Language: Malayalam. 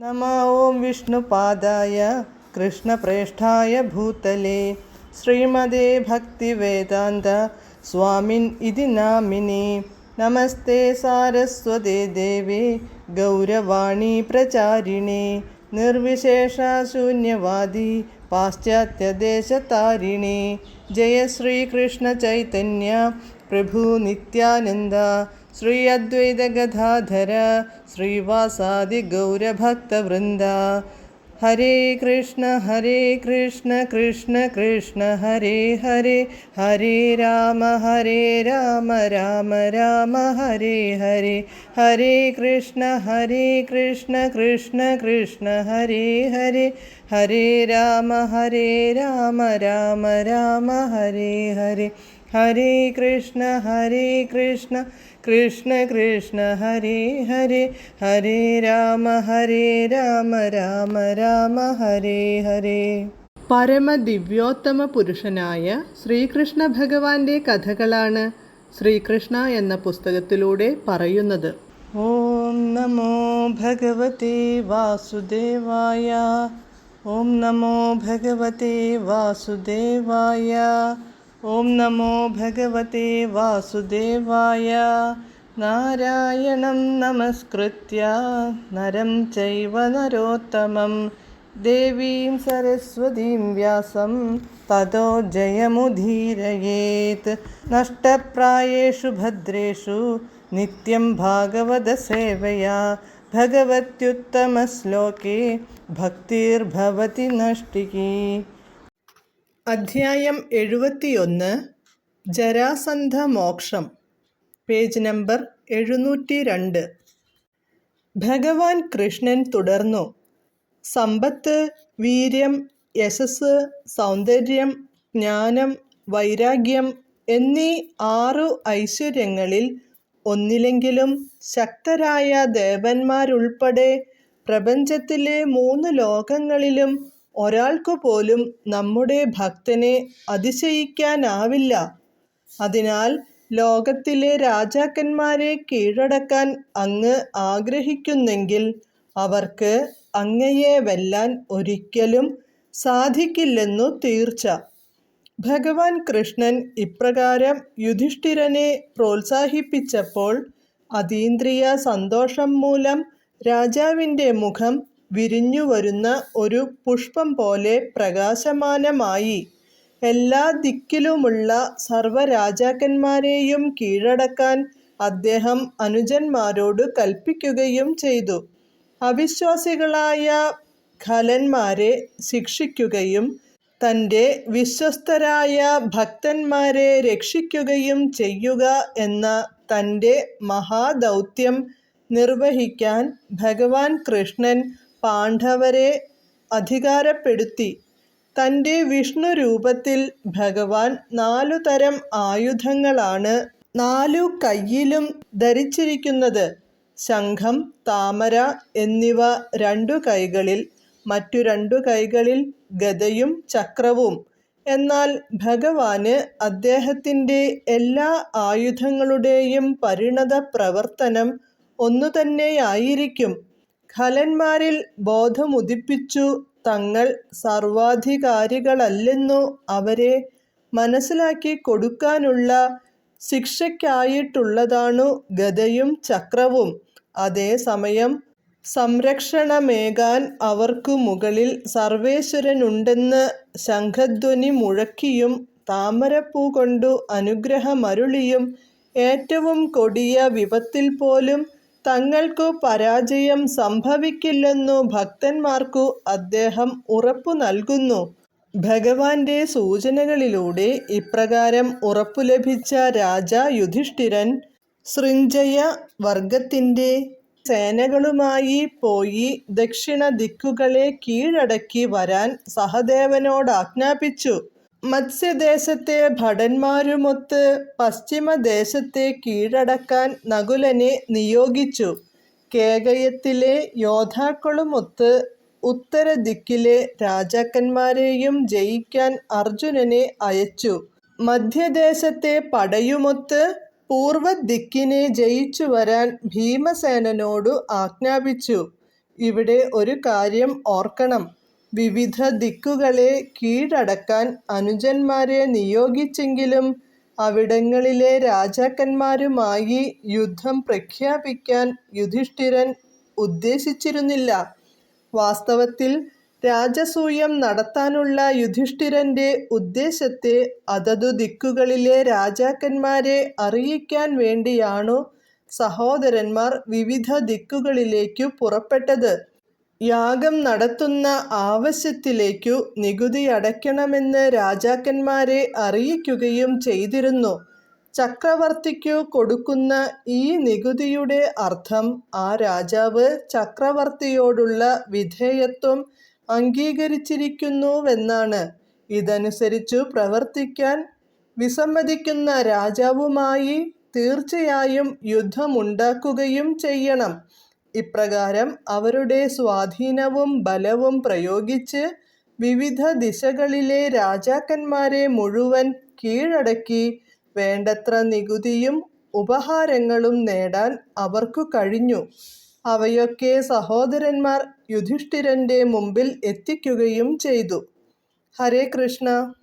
नमः ॐ विष्णुपादाय कृष्णप्रेष्ठाय भूतले श्रीमदे भक्तिवेदान्त स्वामिन् इति नामिने। नमस्ते सारस्वते देवे गौरवाणी प्रचारिणे निर्विशेषशून्यवादी पाश्चात्यदेशतारिणे। जय श्रीकृष्ण चैतन्य प्रभु नित्यानन्द श्री अद्वैत गदाधर श्रीवासादि गौरभक्तवृन्द। हरे कृष्ण कृष्ण कृष्ण हरे हरे, हरे राम राम राम हरे हरे। हरे कृष्ण कृष्ण कृष्ण हरे हरे, हरे राम राम राम हरे हरे। हरे कृष्ण कृष्ण कृष्ण हरे हरे, हरे राम राम हरे हरे. പരമദിവ്യോത്തമ പുരുഷനായ ശ്രീകൃഷ്ണ ഭഗവാന്റെ കഥകളാണ് ശ്രീകൃഷ്ണ എന്ന പുസ്തകത്തിലൂടെ പറയുന്നത്. ഓം നമോ ഭഗവതേ വാസുദേവായ, ഓം നമോ ഭഗവതേ വാസുദേവായ, ഓം നമോ ഭഗവതേ വാസുദേവായ. നാരായണം നമസ്കൃത്യ നരം ചൈവ നരോത്തമം ദേവീം സരസ്വതീം വ്യാസം തതോ ജയമുദീരയേത്. നഷ്ടപ്രായേഷു ഭദ്രേഷു നിത്യം ഭാഗവത സേവയാ ഭഗവത്യുത്തമശ്ലോകേ ഭക്തിർഭവതി നഷ്ടികീ. അധ്യായം 71 ജരാസന്ധ മോക്ഷം, പേജ് നമ്പർ 702. ഭഗവാൻ കൃഷ്ണൻ തുടർന്നു. സമ്പത്ത്, വീര്യം, യശസ്, സൗന്ദര്യം, ജ്ഞാനം, വൈരാഗ്യം എന്നീ 6 ഐശ്വര്യങ്ങളിൽ ഒന്നിലെങ്കിലും ശക്തരായ ദേവന്മാരുൾപ്പെടെ പ്രപഞ്ചത്തിലെ 3 ലോകങ്ങളിലും ഒരാൾക്കുപോലും നമ്മുടെ ഭക്തനെ അതിശയിക്കാനാവില്ല. അതിനാൽ ലോകത്തിലെ രാജാക്കന്മാരെ കീഴടക്കാൻ അങ്ങ് ആഗ്രഹിക്കുന്നെങ്കിൽ അവർക്ക് അങ്ങയെ വെല്ലാൻ ഒരിക്കലും സാധിക്കില്ലെന്നു തീർച്ച. ഭഗവാൻ കൃഷ്ണൻ ഇപ്രകാരം യുധിഷ്ഠിരനെ പ്രോത്സാഹിപ്പിച്ചപ്പോൾ അതീന്ദ്രിയ സന്തോഷം മൂലം രാജാവിൻ്റെ മുഖം വിരിഞ്ഞുവരുന്ന ഒരു പുഷ്പം പോലെ പ്രകാശമാനമായി. എല്ലാ ദിക്കിലുമുള്ള സർവ്വരാജാക്കന്മാരെയും കീഴടക്കാൻ അദ്ദേഹം അനുജന്മാരോട് കൽപ്പിക്കുകയും ചെയ്തു. അവിശ്വാസികളായ ഖലന്മാരെ ശിക്ഷിക്കുകയും തൻ്റെ വിശ്വസ്തരായ ഭക്തന്മാരെ രക്ഷിക്കുകയും ചെയ്യുക എന്ന തൻ്റെ മഹാദൗത്യം നിർവഹിക്കാൻ ഭഗവാൻ കൃഷ്ണൻ പാണ്ഡവരെ അധികാരപ്പെടുത്തി. തൻ്റെ വിഷ്ണു രൂപത്തിൽ ഭഗവാൻ 4 തരം ആയുധങ്ങളാണ് 4 കൈയിലും ധരിച്ചിരിക്കുന്നത്. ശംഖം, താമര എന്നിവ 2 കൈകളിൽ, മറ്റു 2 കൈകളിൽ ഗദയും ചക്രവും. എന്നാൽ ഭഗവാന് അദ്ദേഹത്തിൻ്റെ എല്ലാ ആയുധങ്ങളുടെയും പരിണത പ്രവർത്തനം ഒന്നുതന്നെയായിരിക്കും. ഖലന്മാരിൽ ബോധമുദിപ്പിച്ചു തങ്ങൾ സർവാധികാരികളല്ലെന്നു അവരെ മനസ്സിലാക്കി കൊടുക്കാനുള്ള ശിക്ഷയ്ക്കായിട്ടുള്ളതാണു ഗദയും ചക്രവും. അതേസമയം സംരക്ഷണമേകാൻ അവർക്കു മുകളിൽ സർവേശ്വരനുണ്ടെന്ന് ശംഖധ്വനി മുഴക്കിയും താമരപ്പൂ കൊണ്ടു അനുഗ്രഹമരുളിയും ഏറ്റവും കൊടിയ വിപത്തിൽ പോലും തങ്ങൾക്കു പരാജയം സംഭവിക്കില്ലെന്നു ഭക്തന്മാർക്കു അദ്ദേഹം ഉറപ്പു നൽകുന്നു. ഭഗവാന്റെ സൂചനകളിലൂടെ ഇപ്രകാരം ഉറപ്പു ലഭിച്ച രാജാ യുധിഷ്ഠിരൻ സൃഞ്ജയ വർഗത്തിൻ്റെ സേനകളുമായി പോയി ദക്ഷിണ ദിക്കുകളെ കീഴടക്കി വരാൻ സഹദേവനോടാജ്ഞാപിച്ചു. മത്സ്യദേശത്തെ ഭടന്മാരുമൊത്ത് പശ്ചിമദേശത്തെ കീഴടക്കാൻ നകുലനെ നിയോഗിച്ചു. കേകയത്തിലെ യോദ്ധാക്കളുമൊത്ത് ഉത്തരദിക്കിലെ രാജാക്കന്മാരെയും ജയിക്കാൻ അർജുനനെ അയച്ചു. മധ്യദേശത്തെ പടയുമൊത്ത് പൂർവ്വദിക്കിനെ ജയിച്ചു വരാൻ ഭീമസേനനോടു ആജ്ഞാപിച്ചു. ഇവിടെ ഒരു കാര്യം ഓർക്കണം. വിവിധ ദിക്കുകളെ കീഴടക്കാൻ അനുജന്മാരെ നിയോഗിച്ചെങ്കിലും അവിടങ്ങളിലെ രാജാക്കന്മാരുമായി യുദ്ധം പ്രഖ്യാപിക്കാൻ യുധിഷ്ഠിരൻ ഉദ്ദേശിച്ചിരുന്നില്ല. വാസ്തവത്തിൽ രാജസൂയം നടത്താനുള്ള യുധിഷ്ഠിരന്റെ ഉദ്ദേശത്തെ അതതു ദിക്കുകളിലെ രാജാക്കന്മാരെ അറിയിക്കാൻ വേണ്ടിയാണു സഹോദരന്മാർ വിവിധ ദിക്കുകളിലേക്കു പുറപ്പെട്ടത്. യാഗം നടത്തുന്ന ആവശ്യത്തിലേക്കു നികുതി അടയ്ക്കണമെന്ന് രാജാക്കന്മാരെ അറിയിക്കുകയും ചെയ്തിരുന്നു. ചക്രവർത്തിക്കു കൊടുക്കുന്ന ഈ നികുതിയുടെ അർത്ഥം ആ രാജാവ് ചക്രവർത്തിയോടുള്ള വിധേയത്വം അംഗീകരിച്ചിരിക്കുന്നുവെന്നാണ്. ഇതനുസരിച്ചു പ്രവർത്തിക്കാൻ വിസമ്മതിക്കുന്ന രാജാവുമായി തീർച്ചയായും യുദ്ധമുണ്ടാക്കുകയും ചെയ്യണം. ഇപ്രകാരം അവരുടെ സ്വാധീനവും ബലവും പ്രയോഗിച്ച് വിവിധ ദിശകളിലെ രാജാക്കന്മാരെ മുഴുവൻ കീഴടക്കി വേണ്ടത്ര നികുതിയും ഉപഹാരങ്ങളും നേടാൻ അവർക്കു കഴിഞ്ഞു. അവയൊക്കെ സഹോദരന്മാർ യുധിഷ്ഠിരന്റെ മുമ്പിൽ എത്തിക്കുകയും ചെയ്തു. ഹരേ കൃഷ്ണ.